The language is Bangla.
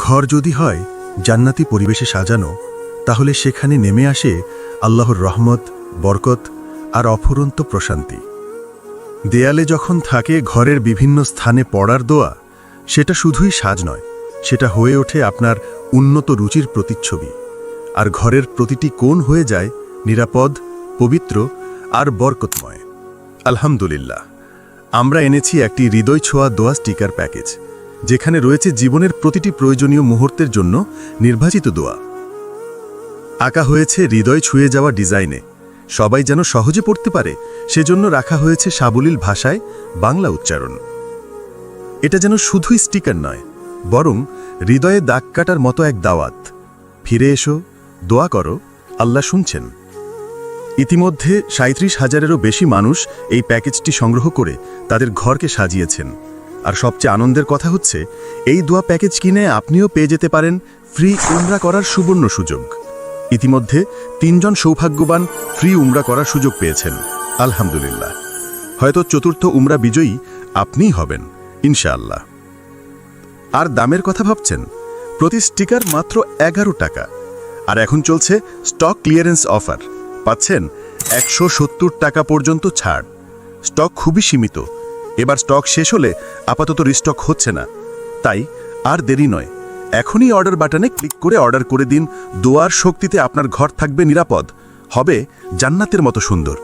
ঘর যদি হয় জান্নাতি পরিবেশে সাজানো, তাহলে সেখানে নেমে আসে আল্লাহর রহমত, বরকত আর অফুরন্ত প্রশান্তি। দেয়ালে যখন থাকে ঘরের বিভিন্ন স্থানে পড়ার দোয়া, সেটা শুধুই সাজ নয়, সেটা হয়ে ওঠে আপনার উন্নত রুচির প্রতিচ্ছবি। আর ঘরের প্রতিটি কোণ হয়ে যায় নিরাপদ, পবিত্র আর বরকতময়। আলহামদুলিল্লাহ, আমরা এনেছি একটি হৃদয় ছোঁয়া দোয়া স্টিকার প্যাকেজ, যেখানে রয়েছে জীবনের প্রতিটি প্রয়োজনীয় মুহূর্তের জন্য নির্বাচিত দোয়া। আঁকা হয়েছে হৃদয় ছুঁয়ে যাওয়া ডিজাইনে, সবাই যেন সহজে পড়তে পারে সেজন্য রাখা হয়েছে সাবলীল ভাষায় বাংলা উচ্চারণ। এটা যেন শুধুই স্টিকার নয়, বরং হৃদয়ে দাগ কাটার মতো এক দাওয়াত। ফিরে এসো, দোয়া করো, আল্লাহ শুনছেন। ইতিমধ্যে ৩৭,০০০-এরও বেশি মানুষ এই প্যাকেজটি সংগ্রহ করে তাদের ঘরকে সাজিয়েছেন। আর সবচেয়ে আনন্দের কথা হচ্ছে, এই দোয়া প্যাকেজ কিনে আপনিও পেয়ে যেতে পারেন ফ্রি উমরা করার সুবর্ণ সুযোগ। ইতিমধ্যে ৩ জন সৌভাগ্যবান ফ্রি উমরা করার সুযোগ পেয়েছেন। আলহামদুলিল্লাহ, হয়তো চতুর্থ উমরা বিজয়ী আপনিই হবেন ইনশাআল্লাহ। আর দামের কথা ভাবছেন? প্রতি স্টিকার মাত্র ১১ টাকা। আর এখন চলছে স্টক ক্লিয়ারেন্স অফার, পাচ্ছেন ১৭০ টাকা পর্যন্ত ছাড়। স্টক খুবই সীমিত, এবার স্টক শেষ হলে আপাতত রিস্টক হচ্ছে না। তাই আর দেরি নয়, এখনই অর্ডার বাটনে ক্লিক করে অর্ডার করে দিন। দোয়ার শক্তিতে আপনার ঘর থাকবে নিরাপদ, হবে জান্নাতের মতো সুন্দর।